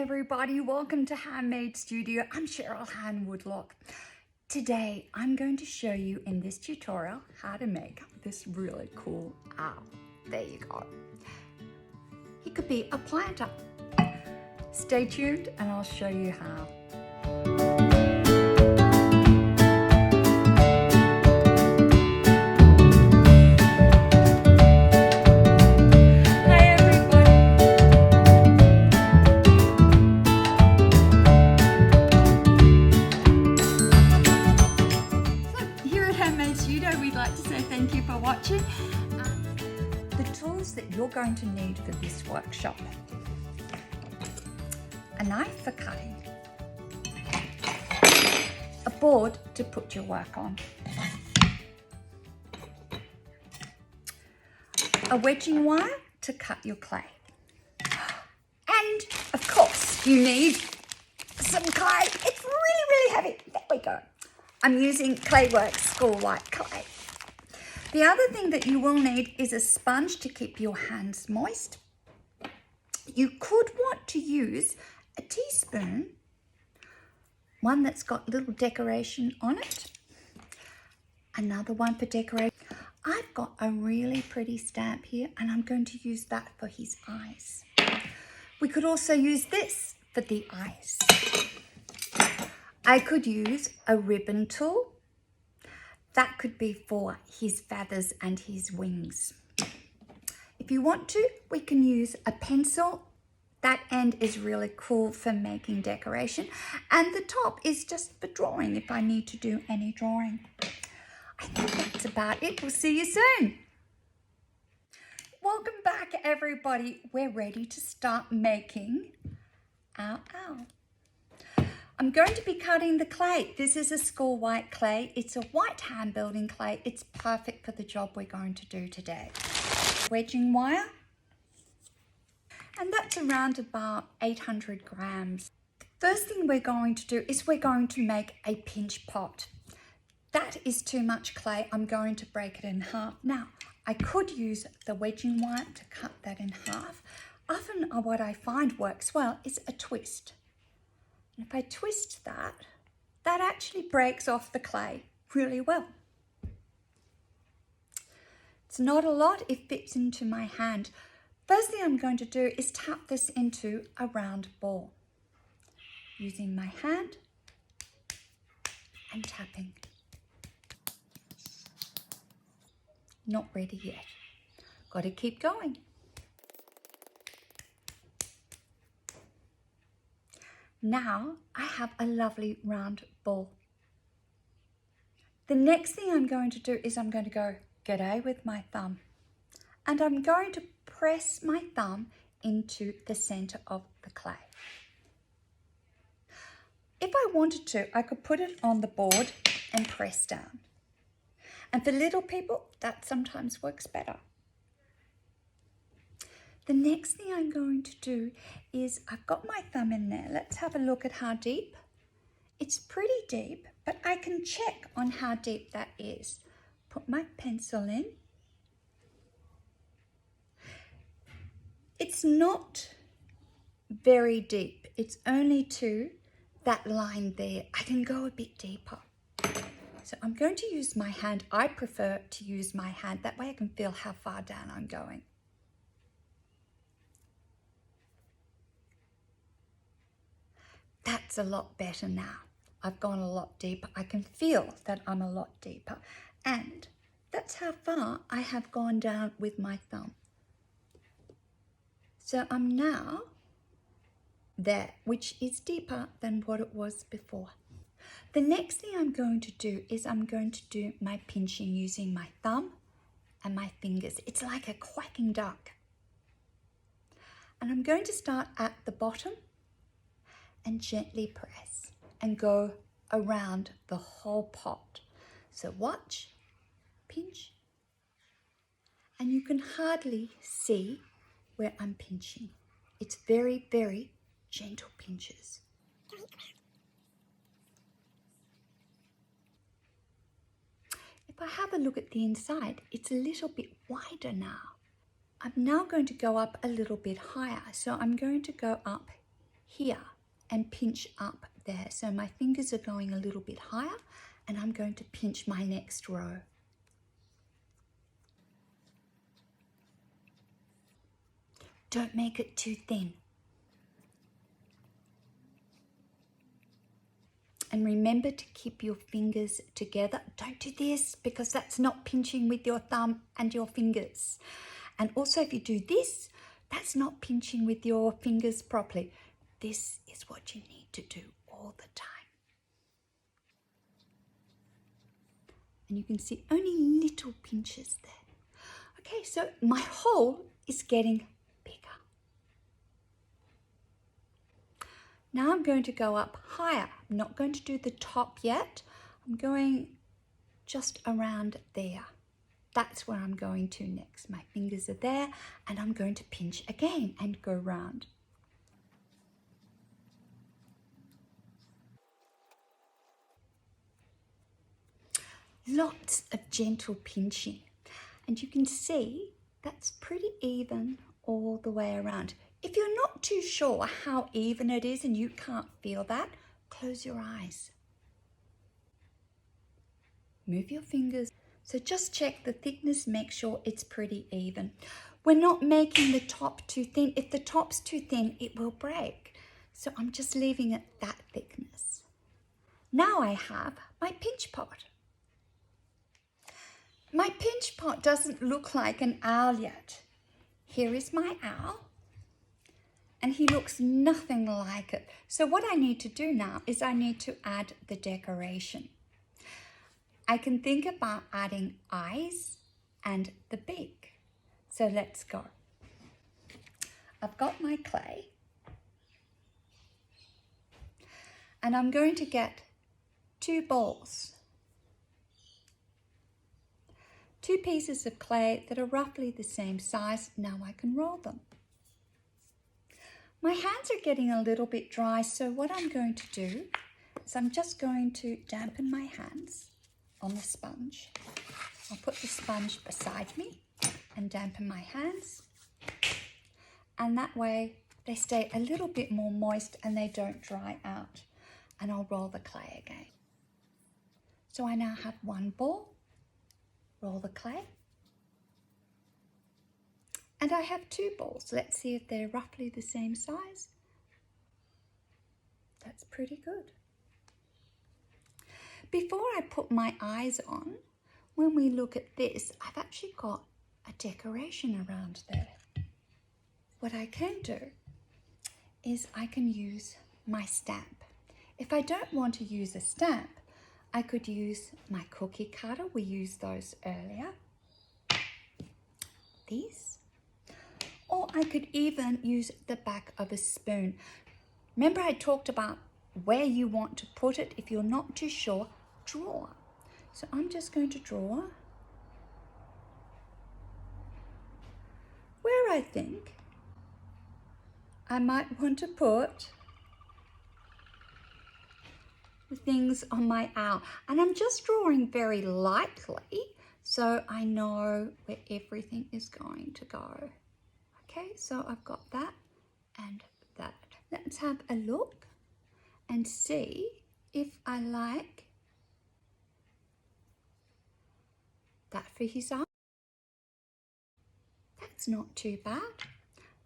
everybody, welcome to Hann-Made Studio. I'm Cheryl Hann-Woodlock. Today I'm going to show you in this tutorial how to make this really cool owl. There you go. He could be a planter. Stay tuned and I'll show you how. We'd like to say thank you for watching. The tools that you're going to need for this workshop: a knife for cutting, a board to put your work on, a wedging wire to cut your clay, and of course you need some clay. It's really heavy. There we go. I'm using Clayworks School White clay. The other thing that you will need is a sponge to keep your hands moist. You could want to use a teaspoon, one that's got little decoration on it, another one for decoration. I've got a really pretty stamp here and I'm going to use that for his eyes. We could also use this for the eyes. I could use a ribbon tool. That could be for his feathers and his wings. If you want to, we can use a pencil. That end is really cool for making decoration. And the top is just for drawing if I need to do any drawing. I think that's about it. We'll see you soon. Welcome back, everybody. We're ready to start making our owl. I'm going to be cutting the clay. This is a school white clay. It's a white hand building clay. It's perfect for the job we're going to do today. Wedging wire, and that's around about 800 grams. The first thing we're going to do is we're going to make a pinch pot. That is too much clay. I'm going to break it in half. Now, I could use the wedging wire to cut that in half. Often what I find works well is a twist. And if I twist that, that actually breaks off the clay really well. It's not a lot, it fits into my hand. First thing I'm going to do is tap this into a round ball. Using my hand and tapping. Not ready yet. Got to keep going. Now I have a lovely round ball. The next thing I'm going to do is I'm going to go g'day with my thumb. And I'm going to press my thumb into the center of the clay. If I wanted to, I could put it on the board and press down. And for little people, that sometimes works better. The next thing I'm going to do is I've got my thumb in there. Let's have a look at how deep. It's pretty deep, but I can check on how deep that is. Put my pencil in. It's not very deep. It's only to that line there. I can go a bit deeper. So I'm going to use my hand. I prefer to use my hand. That way I can feel how far down I'm going. That's a lot better now. I've gone a lot deeper. I can feel that I'm a lot deeper. And that's how far I have gone down with my thumb. So I'm now there, which is deeper than what it was before. The next thing I'm going to do is I'm going to do my pinching using my thumb and my fingers. It's like a quacking duck. And I'm going to start at the bottom and gently press and go around the whole pot. So watch, pinch, and you can hardly see where I'm pinching. It's very gentle pinches. If I have a look at the inside, it's a little bit wider now. I'm now going to go up a little bit higher. So I'm going to go up here and pinch up there. So my fingers are going a little bit higher and I'm going to pinch my next row. Don't make it too thin. And remember to keep your fingers together. Don't do this because that's not pinching with your thumb and your fingers. And also if you do this, that's not pinching with your fingers properly. This is what you need to do all the time. And you can see only little pinches there. Okay, so my hole is getting bigger. Now I'm going to go up higher. I'm not going to do the top yet. I'm going just around there. That's where I'm going to next. My fingers are there and I'm going to pinch again and go round. Lots of gentle pinching. And you can see that's pretty even all the way around. If you're not too sure how even it is and you can't feel that, close your eyes. Move your fingers. So just check the thickness, make sure it's pretty even. We're not making the top too thin. If the top's too thin, it will break. So I'm just leaving it that thickness. Now I have my pinch pot. My pinch pot doesn't look like an owl yet. Here is my owl. And he looks nothing like it. So what I need to do now is I need to add the decoration. I can think about adding eyes and the beak. So let's go. I've got my clay. And I'm going to get 2 balls. 2 pieces of clay that are roughly the same size. Now I can roll them. My hands are getting a little bit dry, so what I'm going to do is I'm just going to dampen my hands on the sponge. I'll put the sponge beside me and dampen my hands. And that way they stay a little bit more moist and they don't dry out. And I'll roll the clay again. So I now have 1 ball. Roll the clay. And I have 2 balls. Let's see if they're roughly the same size. That's pretty good. Before I put my eyes on, when we look at this, I've actually got a decoration around there. What I can do is I can use my stamp. If I don't want to use a stamp, I could use my cookie cutter. We used those earlier. These. Or I could even use the back of a spoon. Remember I talked about where you want to put it. If you're not too sure, draw. So I'm just going to draw where I think I might want to put the things on my owl. And I'm just drawing very lightly so I know where everything is going to go. Okay, so I've got that and that. Let's have a look and see if I like that for his eye. That's not too bad.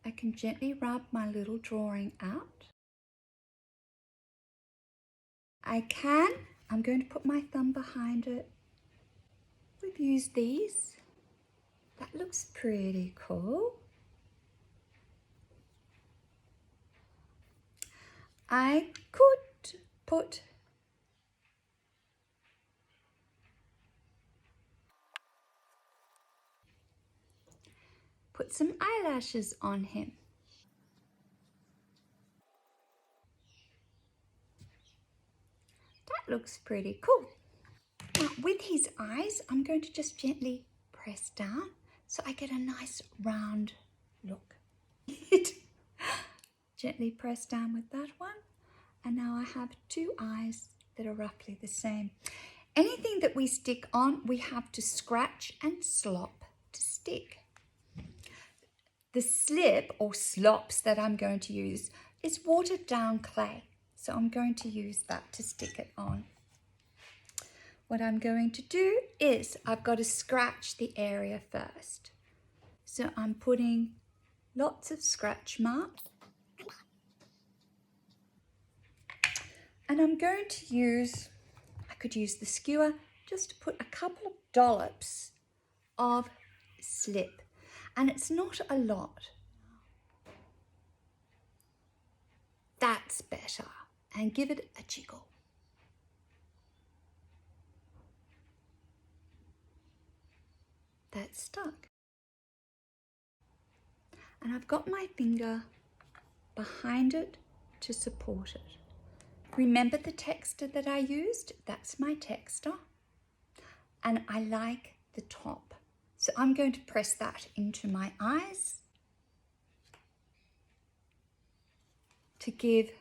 I can gently rub my little drawing out. I'm going to put my thumb behind it. We've used these. That looks pretty cool. I could put some eyelashes on him. That looks pretty cool. Now with his eyes, I'm going to just gently press down so I get a nice round look. Gently press down with that one. And now I have 2 eyes that are roughly the same. Anything that we stick on, we have to scratch and slop to stick. The slip or slops that I'm going to use is watered down clay. So I'm going to use that to stick it on. What I'm going to do is I've got to scratch the area first. So I'm putting lots of scratch marks. And I'm going to use, I could use the skewer just to put a couple of dollops of slip. And it's not a lot. That's better. And give it a jiggle. That's stuck. And I've got my finger behind it to support it. Remember the texture that I used? That's my texture. And I like the top. So I'm going to press that into my eyes to give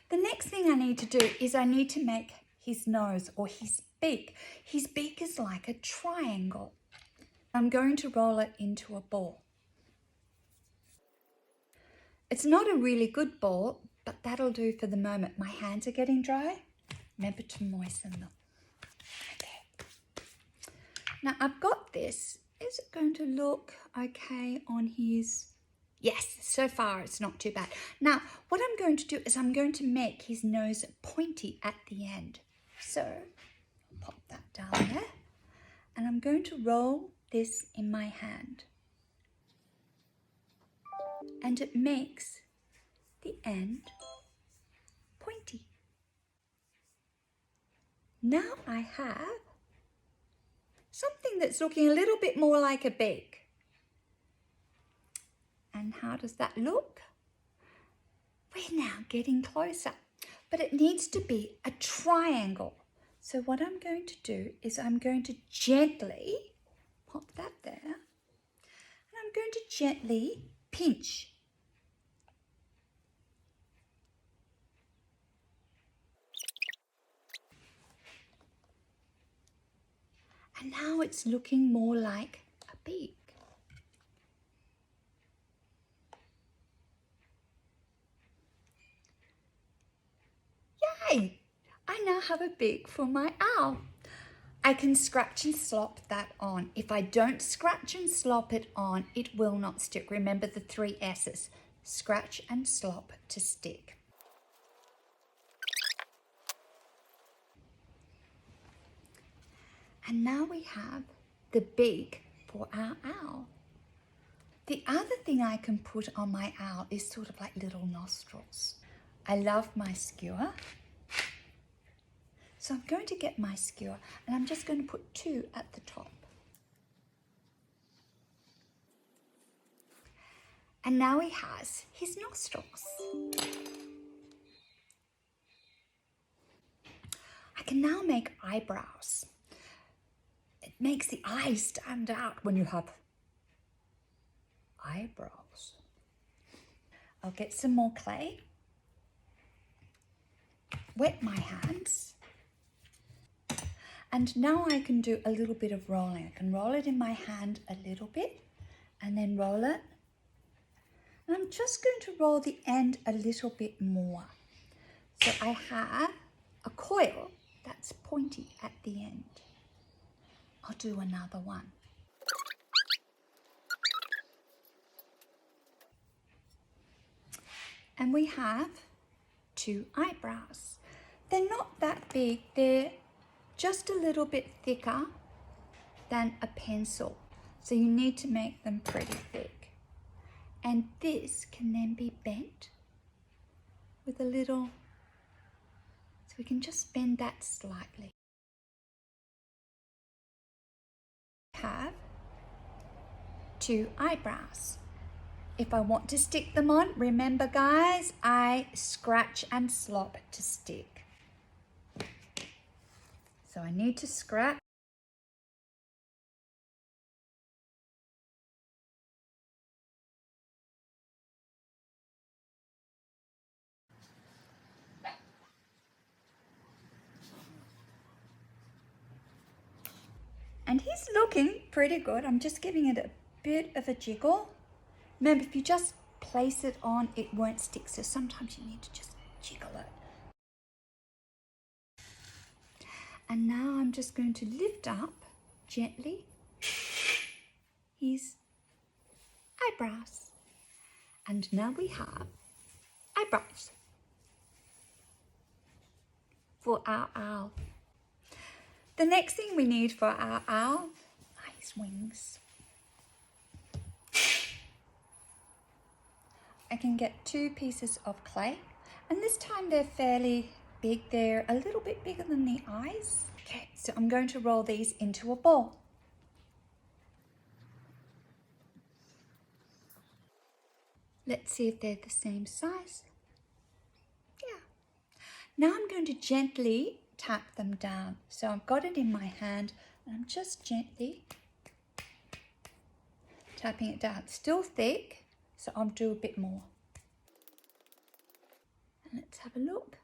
the next thing I need to do is I need to make his nose or his beak. His beak is like a triangle. I'm going to roll it into a ball. It's not a really good ball, but that'll do for the moment. My hands are getting dry. Remember to moisten them. Okay. Now I've got this. Is it going to look okay on his... Yes, so far it's not too bad. Now, what I'm going to do is I'm going to make his nose pointy at the end. So, I'll pop that down there. And I'm going to roll this in my hand. And it makes the end pointy. Now I have something that's looking a little bit more like a beak. And how does that look? We're now getting closer, but it needs to be a triangle. So what I'm going to do is I'm going to gently pop that there, and I'm going to gently pinch. And now it's looking more like a beak. Yay! I now have a beak for my owl. I can scratch and slop that on. If I don't scratch and slop it on, it will not stick. Remember the 3 S's. Scratch and slop to stick. And now we have the beak for our owl. The other thing I can put on my owl is sort of like little nostrils. I love my skewer. So I'm going to get my skewer and I'm just going to put 2 at the top. And now he has his nostrils. I can now make eyebrows. It makes the eyes stand out when you have eyebrows. I'll get some more clay, wet my hands, and now I can do a little bit of rolling. I can roll it in my hand a little bit and then roll it. And I'm just going to roll the end a little bit more. So I have a coil that's pointy at the end. I'll do another one. And we have 2 eyebrows. They're not that big, they're just a little bit thicker than a pencil. So you need to make them pretty thick. And this can then be bent with a little, so we can just bend that slightly. Have 2 eyebrows. If I want to stick them on, remember guys, I scratch and slop to stick. So I need to scratch. And he's looking pretty good. I'm just giving it a bit of a jiggle. Remember, if you just place it on, it won't stick. So sometimes you need to just jiggle it. And now I'm just going to lift up gently his eyebrows. And now we have eyebrows for our owl. The next thing we need for our owl are his wings. I can get 2 pieces of clay, and this time they're fairly big. They're a little bit bigger than the eyes. Okay, so I'm going to roll these into a ball. Let's see if they're the same size. Yeah. Now I'm going to gently tap them down. So I've got it in my hand and I'm just gently tapping it down. It's still thick, so I'll do a bit more. And let's have a look.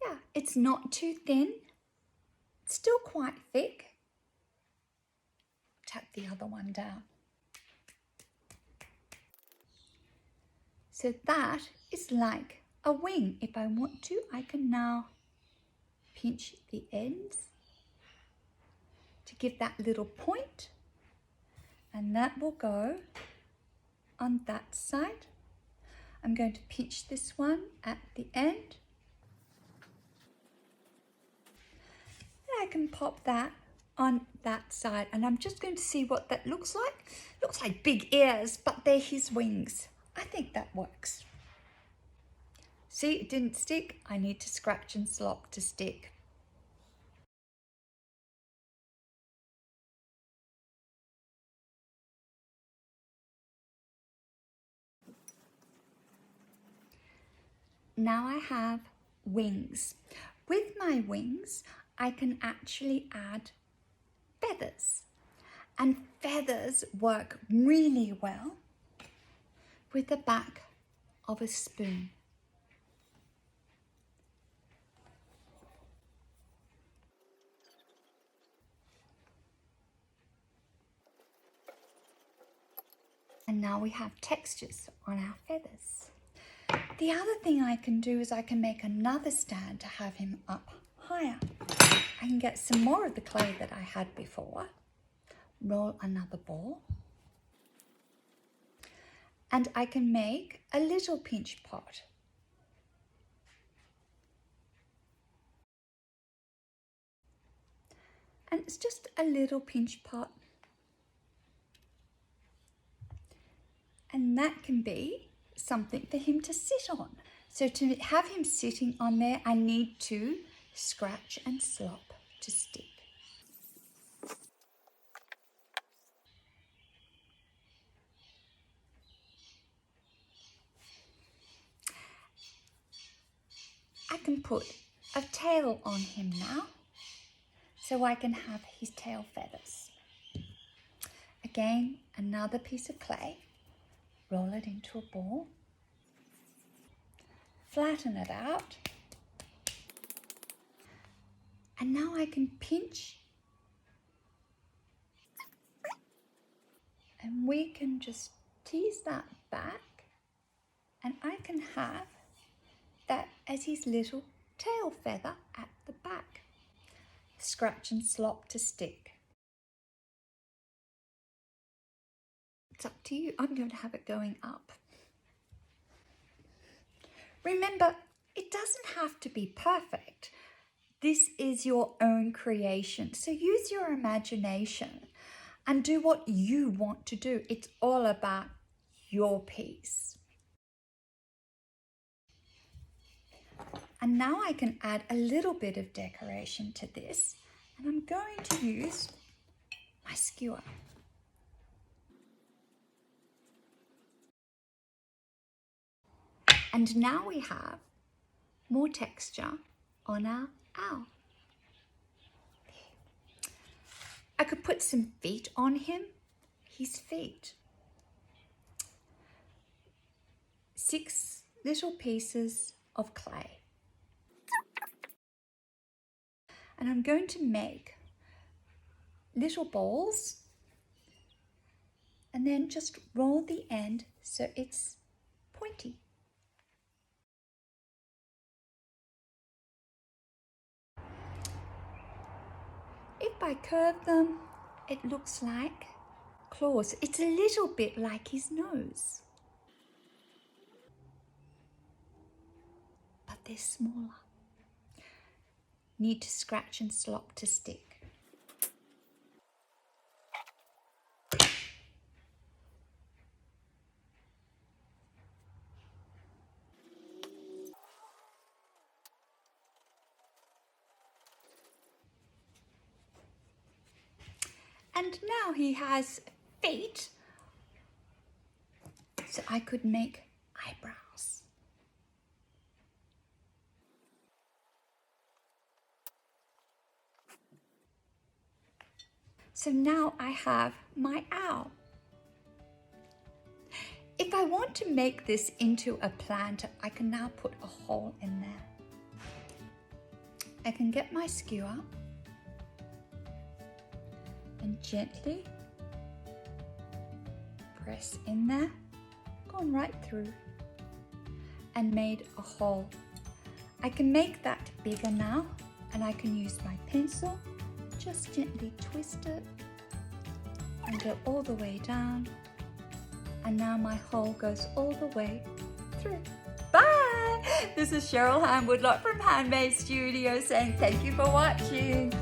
Yeah, it's not too thin. It's still quite thick. Tap the other one down. So that is like a wing. If I want to, I can now pinch the ends to give that little point, and that will go on that side. I'm going to pinch this one at the end. And I can pop that on that side, and I'm just going to see what that looks like. Looks like big ears, but they're his wings. I think that works. See, it didn't stick. I need to scratch and slop to stick. Now I have wings. With my wings, I can actually add feathers. And feathers work really well with the back of a spoon. And now we have textures on our feathers. The other thing I can do is I can make another stand to have him up higher. I can get some more of the clay that I had before, roll another ball, and I can make a little pinch pot. And it's just a little pinch pot. And that can be something for him to sit on. So to have him sitting on there, I need to scratch and slop to stick. I can put a tail on him now, so I can have his tail feathers. Again, another piece of clay, roll it into a ball, flatten it out, and now I can pinch, and we can just tease that back, and I can have that as his little tail feather at the back. Scratch and slop to stick. It's up to you. I'm going to have it going up. Remember, it doesn't have to be perfect. This is your own creation. So use your imagination and do what you want to do. It's all about your piece. And now I can add a little bit of decoration to this. And I'm going to use my skewer. And now we have more texture on our owl. I could put some feet on him, his feet. 6 little pieces of clay. And I'm going to make little balls and then just roll the end so it's pointy. If I curve them, it looks like claws. It's a little bit like his nose, but they're smaller. Need to scratch and slop to stick. And now he has feet, so I could make eyebrows. So now I have my owl. If I want to make this into a plant, I can now put a hole in there. I can get my skewer and gently press in there, gone right through, and made a hole. I can make that bigger now, and I can use my pencil, just gently twist it and go all the way down, and now my hole goes all the way through. Bye! This is Cheryl Hann-Woodlock from Hann-Made Studio saying thank you for watching.